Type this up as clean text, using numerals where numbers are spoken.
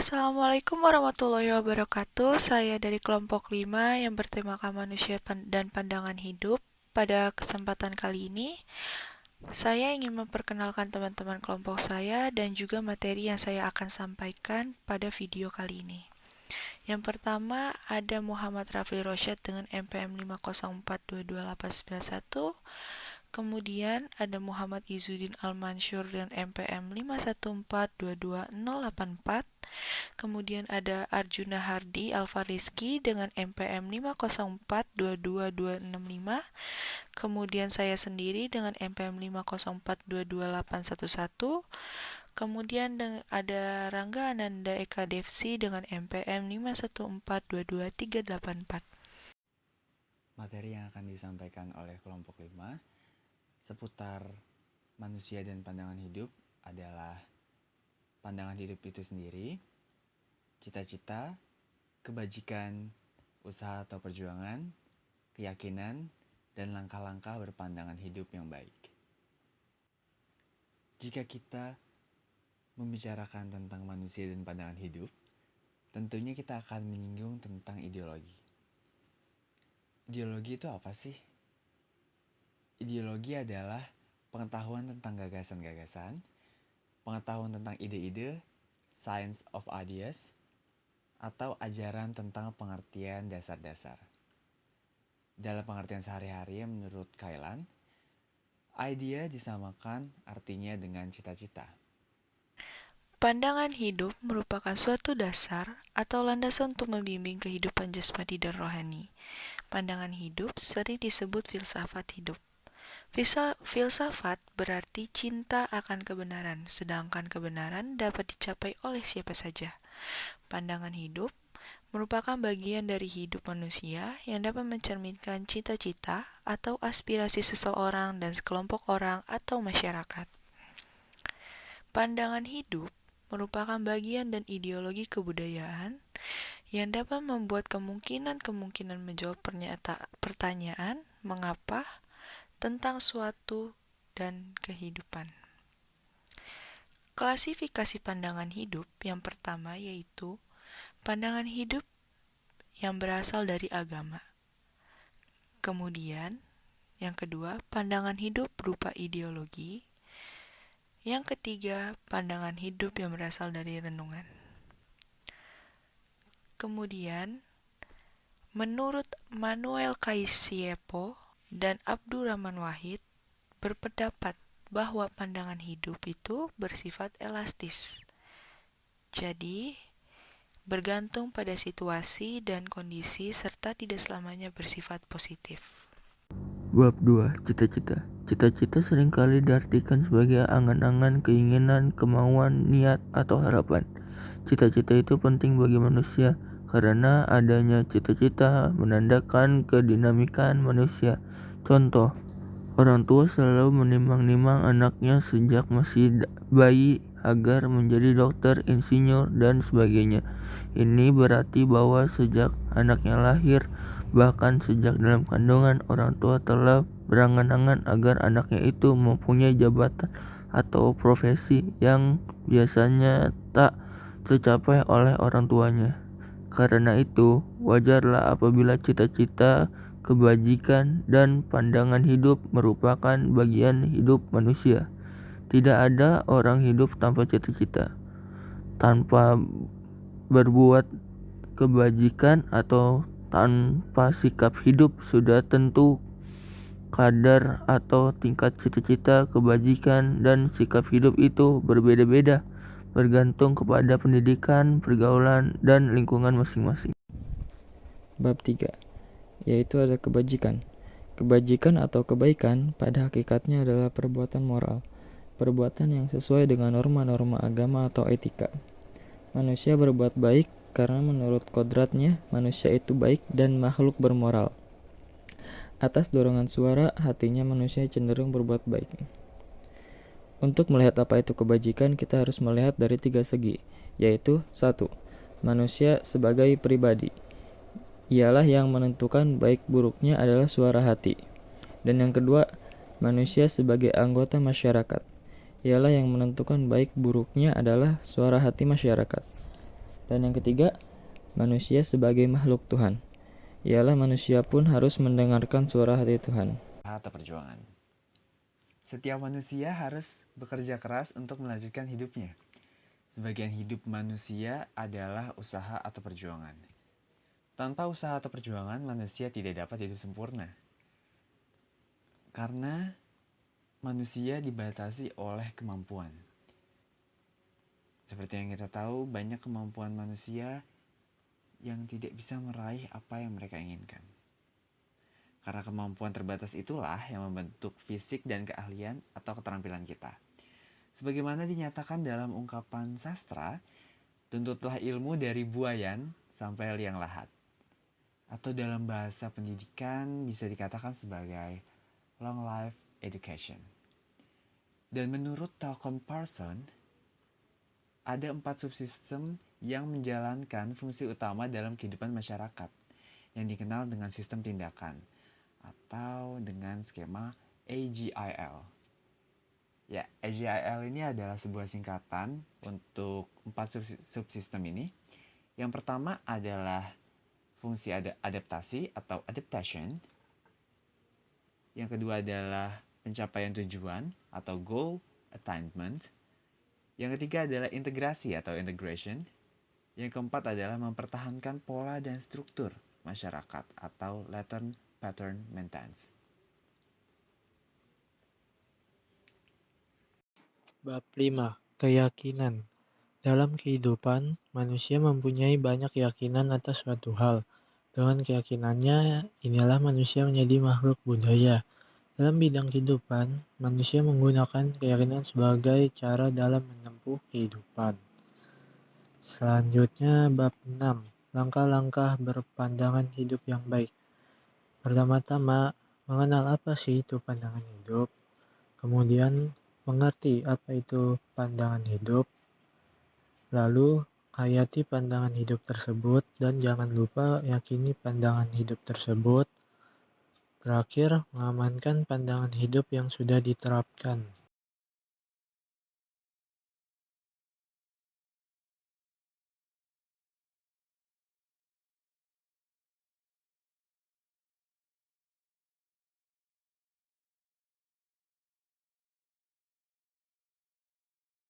Assalamualaikum warahmatullahi wabarakatuh. Saya dari kelompok 5 yang bertemakan manusia dan pandangan hidup. Pada kesempatan kali ini, saya ingin memperkenalkan teman-teman kelompok saya dan juga materi yang saya akan sampaikan pada video kali ini. Yang pertama ada Muhammad Rafli Rosyad dengan NPM 5042281. Kemudian ada Muhammad Izzuddin Al-Mansur dengan NPM 514228084. Kemudian ada Arjuna Hardi Alfariski dengan NPM 5042265. Kemudian saya sendiri dengan NPM 504228811. Kemudian ada Rangga Ananda Eka Devsi dengan NPM 5142234. Materi yang akan disampaikan oleh kelompok 5 seputar manusia dan pandangan hidup adalah pandangan hidup itu sendiri, cita-cita, kebajikan, usaha atau perjuangan, keyakinan, dan langkah-langkah berpandangan hidup yang baik. Jika kita membicarakan tentang manusia dan pandangan hidup, tentunya kita akan menyinggung tentang ideologi. Ideologi itu apa sih? Ideologi adalah pengetahuan tentang gagasan-gagasan, pengetahuan tentang ide-ide, science of ideas, atau ajaran tentang pengertian dasar-dasar. Dalam pengertian sehari-hari menurut Kailan, idea disamakan artinya dengan cita-cita. Pandangan hidup merupakan suatu dasar atau landasan untuk membimbing kehidupan jasmani dan rohani. Pandangan hidup sering disebut filsafat hidup. Filsafat berarti cinta akan kebenaran, sedangkan kebenaran dapat dicapai oleh siapa saja. Pandangan hidup merupakan bagian dari hidup manusia yang dapat mencerminkan cita-cita atau aspirasi seseorang dan sekelompok orang atau masyarakat. Pandangan hidup merupakan bagian dan ideologi kebudayaan yang dapat membuat kemungkinan menjawab pertanyaan mengapa tentang suatu dan kehidupan. Klasifikasi pandangan hidup yang pertama yaitu pandangan hidup yang berasal dari agama. Kemudian, yang kedua, pandangan hidup berupa ideologi. Yang ketiga, pandangan hidup yang berasal dari renungan. Kemudian, menurut Manuel Kaisiepo dan Abdurrahman Wahid berpendapat bahwa pandangan hidup itu bersifat elastis. Jadi, bergantung pada situasi dan kondisi serta tidak selamanya bersifat positif. Bab 2. Cita-cita. Cita-cita seringkali diartikan sebagai angan-angan, keinginan, kemauan, niat, atau harapan. Cita-cita itu penting bagi manusia karena adanya cita-cita menandakan kedinamikan manusia. Contoh, orang tua selalu menimang-nimang anaknya sejak masih bayi agar menjadi dokter, insinyur, dan sebagainya. Ini berarti bahwa sejak anaknya lahir, bahkan sejak dalam kandungan, orang tua telah berangan-angan agar anaknya itu mempunyai jabatan atau profesi yang biasanya tak tercapai oleh orang tuanya. Karena itu, wajarlah apabila cita-cita, kebajikan, dan pandangan hidup merupakan bagian hidup manusia. Tidak ada orang hidup tanpa cita-cita. Tanpa berbuat kebajikan atau tanpa sikap hidup, sudah tentu kadar atau tingkat cita-cita, kebajikan, dan sikap hidup itu berbeda-beda, bergantung kepada pendidikan, pergaulan, dan lingkungan masing-masing. Bab 3, yaitu ada kebajikan. Kebajikan atau kebaikan pada hakikatnya adalah perbuatan moral, perbuatan yang sesuai dengan norma-norma agama atau etika. Manusia berbuat baik karena menurut kodratnya manusia itu baik dan makhluk bermoral. Atas dorongan suara, hatinya manusia cenderung berbuat baik. Untuk melihat apa itu kebajikan, kita harus melihat dari 3 segi, yaitu 1. Manusia sebagai pribadi. Ialah yang menentukan baik buruknya adalah suara hati. Dan yang kedua, manusia sebagai anggota masyarakat. Ialah yang menentukan baik buruknya adalah suara hati masyarakat. Dan yang ketiga, manusia sebagai makhluk Tuhan. Ialah manusia pun harus mendengarkan suara hati Tuhan. Atau perjuangan. Setiap manusia harus bekerja keras untuk melanjutkan hidupnya. Sebagian hidup manusia adalah usaha atau perjuangan. Tanpa usaha atau perjuangan, manusia tidak dapat hidup sempurna. Karena manusia dibatasi oleh kemampuan. Seperti yang kita tahu, banyak kemampuan manusia yang tidak bisa meraih apa yang mereka inginkan. Karena kemampuan terbatas itulah yang membentuk fisik dan keahlian atau keterampilan kita. Sebagaimana dinyatakan dalam ungkapan sastra, tuntutlah ilmu dari buayan sampai liang lahat. Atau dalam bahasa pendidikan bisa dikatakan sebagai long life education. Dan menurut Talcott Parsons, ada 4 subsistem yang menjalankan fungsi utama dalam kehidupan masyarakat yang dikenal dengan sistem tindakan atau dengan skema AGIL. Ya, AGIL ini adalah sebuah singkatan untuk 4 subsistem ini. Yang pertama adalah fungsi adaptasi atau adaptation. Yang kedua adalah pencapaian tujuan atau goal attainment. Yang ketiga adalah integrasi atau integration. Yang keempat adalah mempertahankan pola dan struktur masyarakat atau latent pattern maintenance. Bab 5. Keyakinan. Dalam kehidupan, manusia mempunyai banyak keyakinan atas suatu hal. Dengan keyakinannya, inilah manusia menjadi makhluk budaya. Dalam bidang kehidupan, manusia menggunakan keyakinan sebagai cara dalam menempuh kehidupan. Selanjutnya, bab 6. Langkah-langkah berpandangan hidup yang baik. Pertama-tama, mengenal apa sih itu pandangan hidup. Kemudian, mengerti apa itu pandangan hidup. Lalu, hayati pandangan hidup tersebut dan jangan lupa yakini pandangan hidup tersebut. Terakhir, mengamankan pandangan hidup yang sudah diterapkan.